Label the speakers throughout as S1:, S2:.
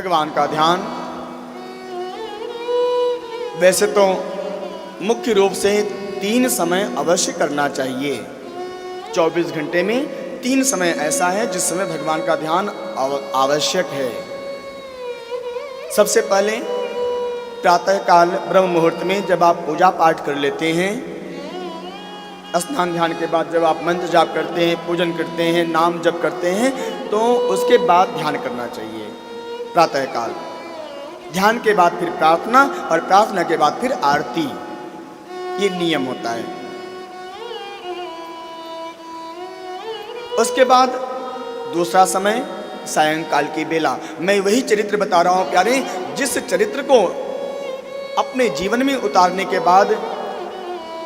S1: भगवान का ध्यान वैसे तो मुख्य रूप से 3 समय अवश्य करना चाहिए। 24 घंटे में 3 समय ऐसा है जिस समय भगवान का ध्यान आवश्यक है। सबसे पहले प्रातःकाल ब्रह्म मुहूर्त में जब आप पूजा पाठ कर लेते हैं, स्नान ध्यान के बाद जब आप मंत्र जाप करते हैं, पूजन करते हैं, नाम जप करते हैं, तो उसके बाद ध्यान करना चाहिए प्रातःकाल। ध्यान के बाद फिर प्रार्थना और प्रार्थना के बाद फिर आरती, ये नियम होता है। उसके बाद दूसरा समय सायंकाल की बेला। मैं वही चरित्र बता रहा हूं प्यारे, जिस चरित्र को अपने जीवन में उतारने के बाद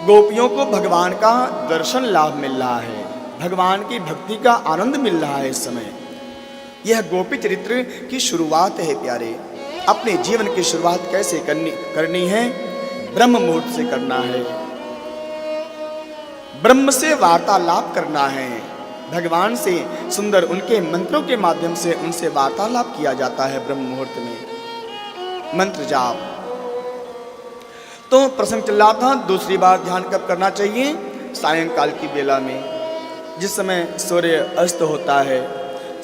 S1: गोपियों को भगवान का दर्शन लाभ मिल रहा है, भगवान की भक्ति का आनंद मिल रहा है। इस समय यह गोपी चरित्र की शुरुआत है प्यारे। अपने जीवन की शुरुआत कैसे करनी है? ब्रह्म मुहूर्त से करना है, ब्रह्म से वार्तालाप करना है। भगवान से सुंदर उनके मंत्रों के माध्यम से उनसे वार्तालाप किया जाता है ब्रह्म मुहूर्त में, मंत्र जाप। तो प्रसंग चल रहा था, दूसरी बार ध्यान कब करना चाहिए? सायंकाल की बेला में, जिस समय सूर्य अस्त होता है,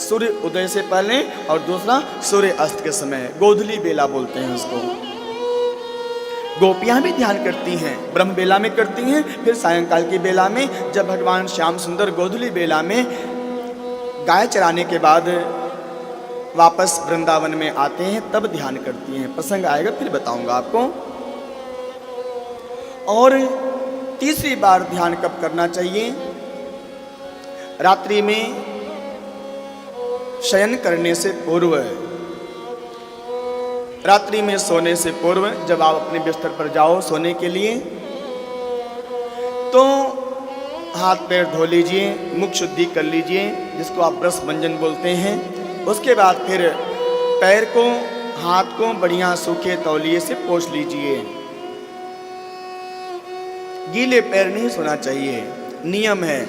S1: सूर्य उदय से पहले, और दूसरा सूर्य अस्त के समय, गोधूली बेला बोलते हैं उसको। गोपियां भी ध्यान करती हैं, ब्रह्म बेला में करती हैं, फिर सायंकाल की बेला में जब भगवान श्याम सुंदर गोधूली बेला में गाय चराने के बाद वापस वृंदावन में आते हैं तब ध्यान करती हैं। प्रसंग आएगा फिर बताऊंगा आपको। और तीसरी बार ध्यान कब करना चाहिए? रात्रि में शयन करने से पूर्व, रात्रि में सोने से पूर्व जब आप अपने बिस्तर पर जाओ सोने के लिए, तो हाथ पैर धो लीजिए, मुख शुद्धि कर लीजिए, जिसको आप ब्रश भंजन बोलते हैं। उसके बाद फिर पैर को, हाथ को बढ़िया सूखे तौलिए से पोंछ लीजिए। गीले पैर नहीं सोना चाहिए, नियम है।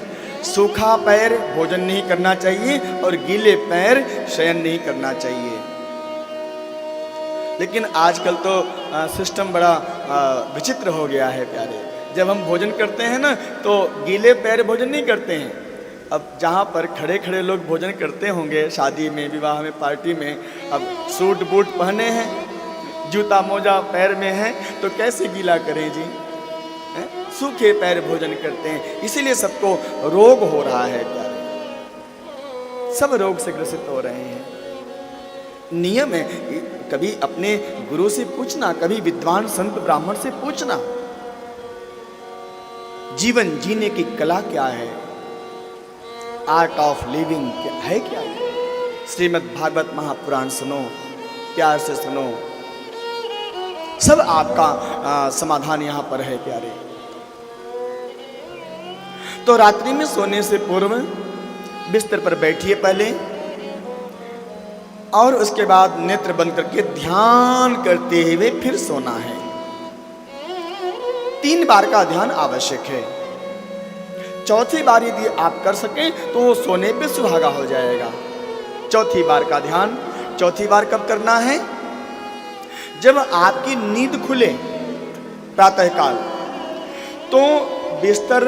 S1: सूखा पैर भोजन नहीं करना चाहिए और गीले पैर शयन नहीं करना चाहिए। लेकिन आजकल तो सिस्टम बड़ा विचित्र हो गया है प्यारे। जब हम भोजन करते हैं ना, तो गीले पैर भोजन नहीं करते हैं। अब जहाँ पर खड़े खड़े लोग भोजन करते होंगे, शादी में, विवाह में, पार्टी में, अब सूट बूट पहने हैं, जूता मोजा पैर में है, तो कैसे गीला करें जी? सूखे पैर भोजन करते हैं, इसीलिए सबको रोग हो रहा है प्यारे, सब रोग से ग्रसित हो रहे हैं। नियम है, कभी अपने गुरु से पूछना, कभी विद्वान संत ब्राह्मण से पूछना, जीवन जीने की कला क्या है, आर्ट ऑफ लिविंग क्या है, क्या है। श्रीमद् भागवत महापुराण सुनो, प्यार से सुनो, सब आपका समाधान यहां पर है प्यारे। तो रात्रि में सोने से पूर्व बिस्तर पर बैठिए पहले, और उसके बाद नेत्र बंद करके ध्यान करते हुए फिर सोना है। 3 बार का ध्यान आवश्यक है। चौथी बार यदि आप कर सकें तो सोने पे सुहागा हो जाएगा। चौथी बार का ध्यान, चौथी बार कब करना है? जब आपकी नींद खुले प्रातःकाल, तो बिस्तर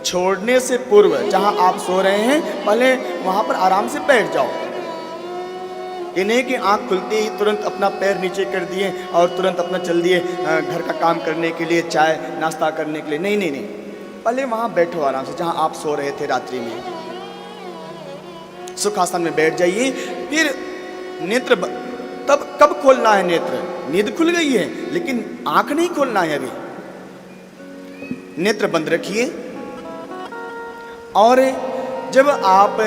S1: छोड़ने से पूर्व जहां आप सो रहे हैं, पहले वहां पर आराम से बैठ जाओ। ये नहीं कि आंख खुलते ही तुरंत अपना पैर नीचे कर दिए और तुरंत अपना चल दिए घर का काम करने के लिए, चाय नाश्ता करने के लिए। नहीं नहीं नहीं, पहले वहां बैठो आराम से, जहां आप सो रहे थे रात्रि में, सुखासन में बैठ जाइए। फिर नेत्र तब कब खोलना है नेत्र? नींद खुल गई है लेकिन आंख नहीं खोलना है अभी। नेत्र बंद रखिए और जब आप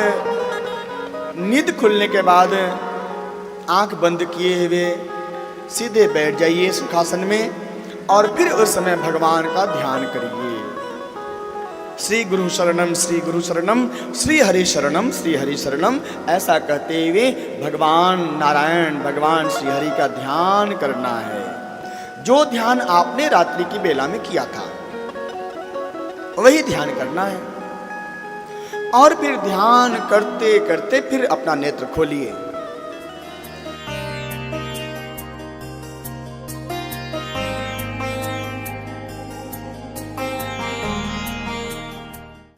S1: नींद खुलने के बाद आंख बंद किए हुए सीधे बैठ जाइए सुखासन में, और फिर उस समय भगवान का ध्यान करिए। श्री गुरु शरणम, श्री गुरु शरणम, श्री हरि शरणम, श्री हरि शरणम, ऐसा कहते हुए भगवान नारायण, भगवान श्री हरि का ध्यान करना है। जो ध्यान आपने रात्रि की बेला में किया था वही ध्यान करना है। और फिर ध्यान करते करते फिर अपना नेत्र खोलिए।